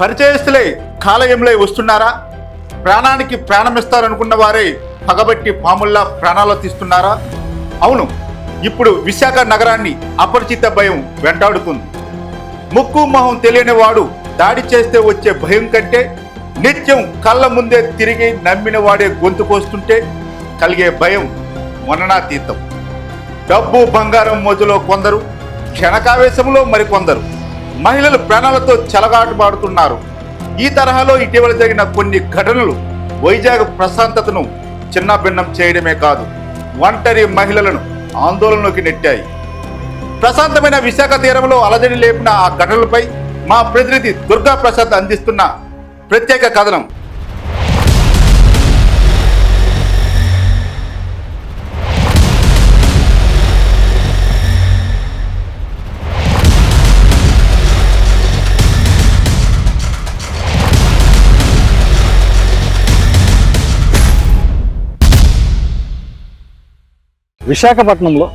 పరిచయస్తులే కాలయంలో వస్తున్నారా? ప్రాణానికి ప్రాణమిస్తారనుకున్న వారే పగబట్టి పాముల్లా ప్రాణాలు తీస్తున్నారా? అవును, ఇప్పుడు విశాఖ నగరాన్ని అపరిచిత భయం వెంటాడుతుంది. ముక్కు మొహం తెలియని వాడు దాడి చేస్తే వచ్చే భయం కంటే నిత్యం కళ్ళ ముందే తిరిగి నమ్మిన వాడే గొంతు కోస్తుంటే కలిగే భయం వర్ణనాతీతం. డబ్బు బంగారం మోజులో కొందరు, క్షణకావేశంలో మరికొందరు మహిళలు ప్రాణాలతో చెలగాటమాడుతున్నారు. ఈ తరహాలో ఇటీవల జరిగిన కొన్ని ఘటనలు వైజాగ్ ప్రశాంతతను చిన్నభిన్నం చేయడమే కాదు, ఒంటరి మహిళలను ఆందోళనలోకి నెట్టాయి. ప్రశాంతమైన విశాఖ తీరంలో అలజడి లేపిన ఆ ఘటనలపై మా ప్రతినిధి దుర్గా ప్రసాద్ అందిస్తున్న ప్రత్యేక కథనం. విశాఖపట్నంలో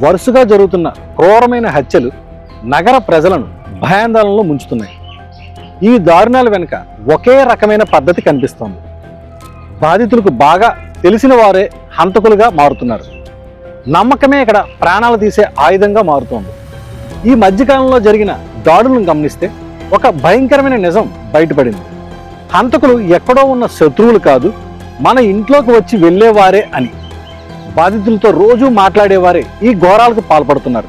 వరుసగా జరుగుతున్న క్రూరమైన హత్యలు నగర ప్రజలను భయాందోళనలో ముంచుతున్నాయి. ఈ దారుణాల వెనుక ఒకే రకమైన పద్ధతి కనిపిస్తోంది. బాధితులకు బాగా తెలిసిన వారే హంతకులుగా మారుతున్నారు. నమ్మకమే ఇక్కడ ప్రాణాలు తీసే ఆయుధంగా మారుతోంది. ఈ మధ్యకాలంలో జరిగిన దాడులను గమనిస్తే ఒక భయంకరమైన నిజం బయటపడింది. హంతకులు ఎక్కడో ఉన్న శత్రువులు కాదు, మన ఇంట్లోకి వచ్చి వెళ్ళేవారే అని. బాధితులతో రోజు మాట్లాడేవారే ఈ ఘోరాలకు పాల్పడుతున్నారు.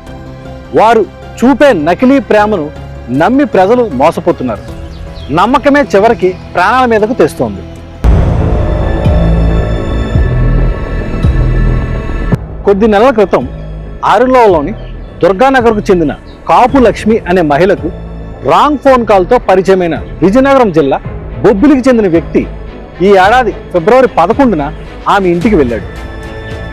వారు చూపే నకిలీ ప్రేమను నమ్మి ప్రజలు మోసపోతున్నారు. నమ్మకమే చివరికి ప్రాణాల మీదకు తెస్తోంది. కొద్ది నెలల క్రితం ఆరులోని దుర్గానగర్కు చెందిన కాపు లక్ష్మి అనే మహిళకు రాంగ్ ఫోన్ కాల్తో పరిచయమైన విజయనగరం జిల్లా బొబ్బిలికి చెందిన వ్యక్తి ఈ ఏడాది ఫిబ్రవరి 11న ఆమె ఇంటికి వెళ్ళాడు.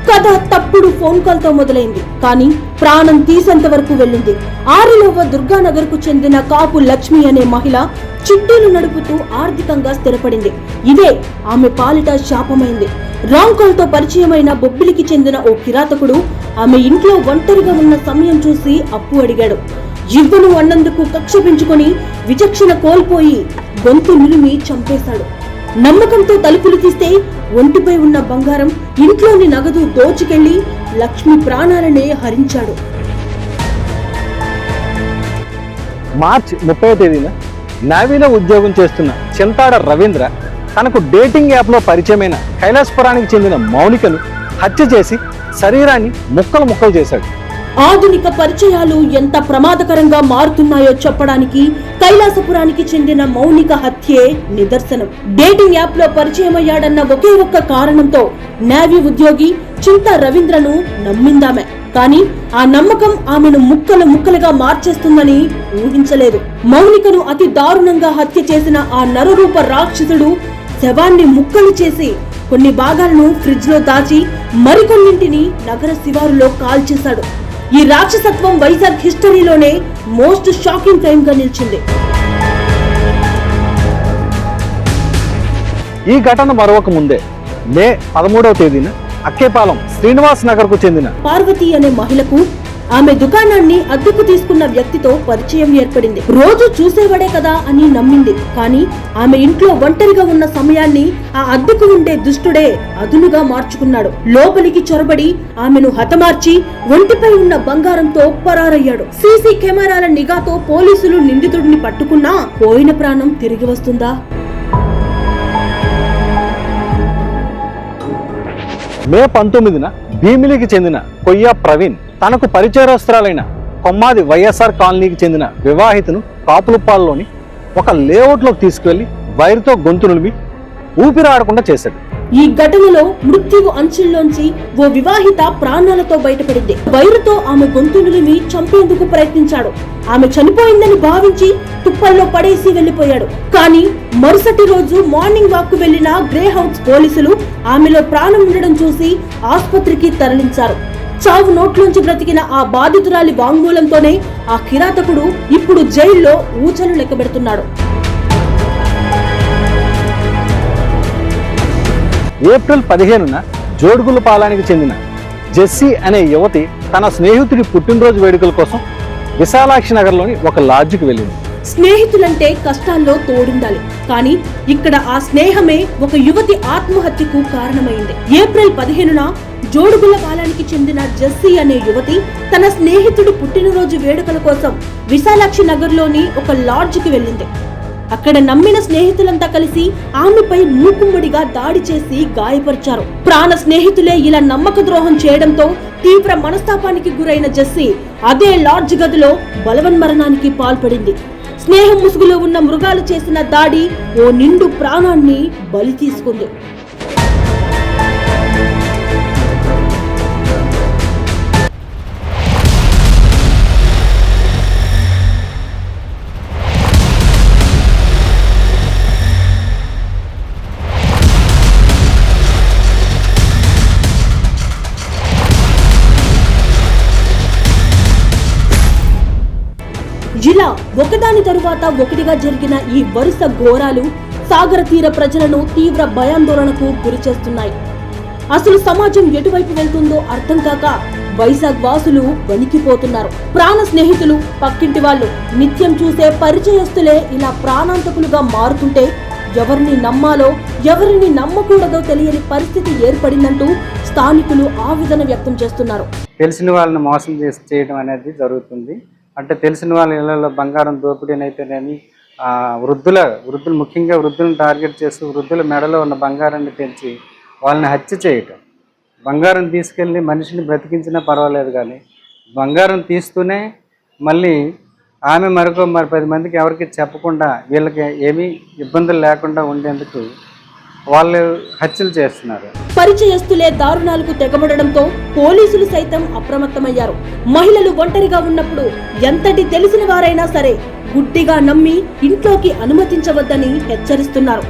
కథ తప్పుడు ఫోన్ కాల్ తో మొదలైంది, కానీ ప్రాణం తీసేంత వరకు వెళ్ళింది. ఆరిలోవ దుర్గానగర్ కు చెందిన కాపు లక్ష్మి అనే మహిళ చిట్టీలు నడుపుతూ ఆర్థికంగా స్థిరపడింది. ఇదే ఆమె పాలిట శాపమైంది. రాంగ్ కాల్ తో పరిచయమైన బొబ్బిలికి చెందిన ఓ కిరాతకుడు ఆమె ఇంట్లో ఒంటరిగా ఉన్న సమయం చూసి అప్పు అడిగాడు. ఇవ్వను అన్నందుకు కక్ష పెంచుకొని విచక్షణ కోల్పోయి గొంతు నిలిమి చంపేశాడు. నమ్మకంతో తలుపులు తీస్తే ఒంటిపై ఉన్న బంగారం, ఇంట్లోని నగదు దోచుకెళ్లి లక్ష్మి ప్రాణాలనే హరించాడు. మార్చి 30వ తేదీన నేవీలో ఉద్యోగం చేస్తున్న చింతాడ రవీంద్ర తనకు డేటింగ్ యాప్లో పరిచయమైన కైలాసపురానికి చెందిన మౌనికను హత్య చేసి శరీరాన్ని ముక్కలు ముక్కలు చేశాడు. ఆధునిక పరిచయాలు ఎంత ప్రమాదకరంగా మారుతున్నాయో చెప్పడానికి కైలాసపురానికి చెందిన మౌనిక హత్యే నిదర్శనం. డేటింగ్ యాప్ లో పరిచయమయ్యాడన్న ఒకే ఒక్క కారణంతో నేవీ ఉద్యోగి చింతా రవీంద్రను నమ్మిందామె. కానీ ఆ నమ్మకం ఆమెను ముక్కలు ముక్కలుగా మార్చేస్తుందని ఊహించలేదు. మౌనికను అతి దారుణంగా హత్య చేసిన ఆ నరరూప రాక్షసుడు శవాన్ని ముక్కలు చేసి కొన్ని భాగాలను ఫ్రిడ్జ్ లో దాచి మరికొన్నింటిని నగర శివారులో కాల్చేశాడు. ఈ రాక్షసత్వం వైజాగ్ హిస్టరీలోనే మోస్ట్ షాకింగ్ క్రైమ్ గా నిలిచింది. ఈ ఘటన మరొక ముందే మే 13వ తేదీన అక్కేపాలెం శ్రీనివాస్ నగర్ కు చెందిన పార్వతి అనే మహిళకు ఆమె దుకాణాన్ని అద్దెకు తీసుకున్న వ్యక్తితో పరిచయం ఏర్పడింది. రోజు చూసేవాడే కదా అని నమ్మింది. కానీ ఆమె ఇంట్లో ఒంటరిగా ఉన్న సమయాన్ని ఆ అద్దెకు ఉండే దుష్టుడే అదునుగా మార్చుకున్నాడు. లోపలికి చొరబడి ఆమెను హతమార్చి ఒంటిపై ఉన్న బంగారంతో పరారయ్యాడు. సీసీ కెమెరాల నిఘాతో పోలీసులు నిందితుడిని పట్టుకున్నా పోయిన ప్రాణం తిరిగి వస్తుందా? మే 19న భీమిలికి చెందిన కొయ్య ప్రవీణ్ తనకు పరిచయస్తురాలైన కొమ్మాది వైఎస్ఆర్ కాలనీకి చెందిన వివాహితను కాపులుప్పాల్లోని ఒక లేఅవుట్లోకి తీసుకువెళ్లి వైరుతో గొంతు నులిమి ఊపిరాడకుండా చేశాడు. ఈ ఘటనలో మృత్యువు అంచుల్లోంచి ఓ వివాహిత ప్రాణాలతో బయటపడింది. వైరుతో ఆమె గొంతు నులిమి చంపేందుకు ప్రయత్నించాడు. ఆమె చనిపోయిందని భావించి తుప్పల్లో పడేసి వెళ్లిపోయాడు. కానీ మరుసటి రోజు మార్నింగ్ వాక్ కు వెళ్లిన గ్రే హౌస్ పోలీసులు ఆమెలో ప్రాణం ఉండడం చూసి ఆసుపత్రికి తరలించారు. చావు నోట్లోంచి బ్రతికిన ఆ బాధితురాలి వాంగ్మూలంతోనే ఆ కిరాతకుడు ఇప్పుడు జైల్లో ఊచలు లెక్కబెడుతున్నాడు. ఏప్రిల్ 15న జోడుగులపాలానికి చెందిన జెస్సీ అనే యువతి తన స్నేహితుడి పుట్టినరోజు వేడుకల కోసం విశాలాక్షి నగర్లోని ఒక లాడ్జికి వెళ్ళింది. స్నేహితులంటే కష్టాల్లో తోడుండాలి, కానీ ఇక్కడ ఆ స్నేహమే ఒక యువతి ఆత్మహత్యకు కారణమైంది. ఏప్రిల్ 15న జోడుగుల్లపాలెంకి చెందిన జెస్సీ అనే యువతి తన స్నేహితుడి పుట్టినరోజు వేడుకల కోసం విశాలాక్షి నగర్లోని ఒక లాడ్జికి వెళ్ళింది. అక్కడ నమ్మిన స్నేహితులంతా కలిసి ఆమెపై మూకుమ్మడిగా దాడి చేసి గాయపరిచారు. ప్రాణ స్నేహితులే ఇలా నమ్మక ద్రోహం చేయడంతో తీవ్ర మనస్తాపానికి గురైన జెస్సీ అదే లాడ్జ్ గదిలో బలవన్మరణానికి పాల్పడింది. స్నేహం ముసుగులో ఉన్న మృగాలు చేసిన దాడి ఓ నిండు ప్రాణాన్ని బలి తీసుకుంది. ఇలా ఒకదాని తరువాత ఒకటిగా జరిగిన ఈ వరుస ఘోరాలు సాగర తీర ప్రజలను తీవ్ర భయాందోళనకు గురి చేస్తున్నాయి. అసలు సమాజం ఎటువైపు వెళ్తుందో అర్థం కాక వైజాగ్ వాసులు వణికిపోతున్నారు. ప్రాణ స్నేహితులు, పక్కింటి వాళ్ళు, నిత్యం చూసే పరిచయస్తులే ఇలా ప్రాణాంతకులుగా మారుతుంటే ఎవరిని నమ్మాలో ఎవరిని నమ్మకూడదో తెలియని పరిస్థితి ఏర్పడిందంటూ స్థానికులు ఆవేదన వ్యక్తం చేస్తున్నారు. తెలిసిన వాళ్ళని మోసం చేయడం అనేది జరుగుతుంది. అంటే తెలిసిన వాళ్ళ ఇళ్లలో బంగారం దోపిడీనైతేనేమి, వృద్ధులు ముఖ్యంగా వృద్ధులను టార్గెట్ చేస్తూ వృద్ధుల మెడలో ఉన్న బంగారాన్ని తెంచి వాళ్ళని హత్య చేయటం. బంగారం తీసుకెళ్ళి మనిషిని బ్రతికించినా పర్వాలేదు, కానీ బంగారం తీస్తూనే మళ్ళీ ఆమె మరి 10 మందికి ఎవరికి చెప్పకుండా వీళ్ళకి ఏమీ ఇబ్బందులు లేకుండా ఉండేందుకు వాళ్ళు హత్యలు చేస్తున్నారు. పరిచయస్తులే దారుణాలకు తెగబడడంతో పోలీసులు సైతం అప్రమత్తమయ్యారు. మహిళలు ఒంటరిగా ఉన్నప్పుడు ఎంతటి తెలిసిన వారైనా సరే గుడ్డిగా నమ్మి ఇంట్లోకి అనుమతించవద్దని హెచ్చరిస్తున్నారు.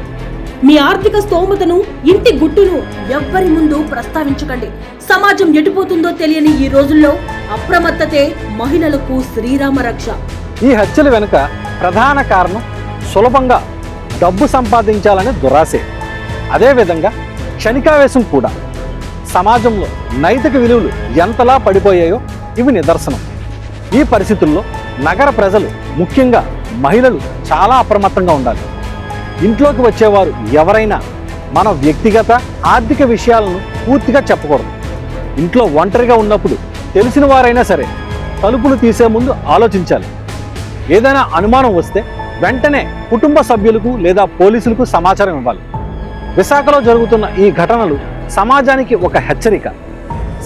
మీ ఆర్థిక స్తోమతను, ఇంటి గుట్టును ఎవ్వరి ముందు ప్రస్తావించకండి. సమాజం ఎటుపోతుందో తెలియని ఈ రోజుల్లో అప్రమత్తతే మహిళలకు శ్రీరామ రక్ష. ఈ హత్యల వెనుక ప్రధాన కారణం సులభంగా డబ్బు సంపాదించాలనే దురాశే. అదేవిధంగా క్షణికావేశం కూడా. సమాజంలో నైతిక విలువలు ఎంతలా పడిపోయాయో ఇవి నిదర్శనం. ఈ పరిస్థితుల్లో నగర ప్రజలు, ముఖ్యంగా మహిళలు చాలా అప్రమత్తంగా ఉండాలి. ఇంట్లోకి వచ్చేవారు ఎవరైనా మన వ్యక్తిగత ఆర్థిక విషయాలను పూర్తిగా చెప్పకూడదు. ఇంట్లో ఒంటరిగా ఉన్నప్పుడు తెలిసిన వారైనా సరే తలుపులు తీసే ముందు ఆలోచించాలి. ఏదైనా అనుమానం వస్తే వెంటనే కుటుంబ సభ్యులకు లేదా పోలీసులకు సమాచారం ఇవ్వాలి. విశాఖలో జరుగుతున్న ఈ ఘటనలు సమాజానికి ఒక హెచ్చరిక.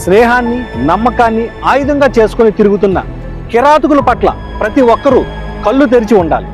స్నేహాన్ని, నమ్మకాన్ని ఆయుధంగా చేసుకుని తిరుగుతున్న కిరాతకుల పట్ల ప్రతి ఒక్కరూ కళ్ళు తెరిచి ఉండాలి.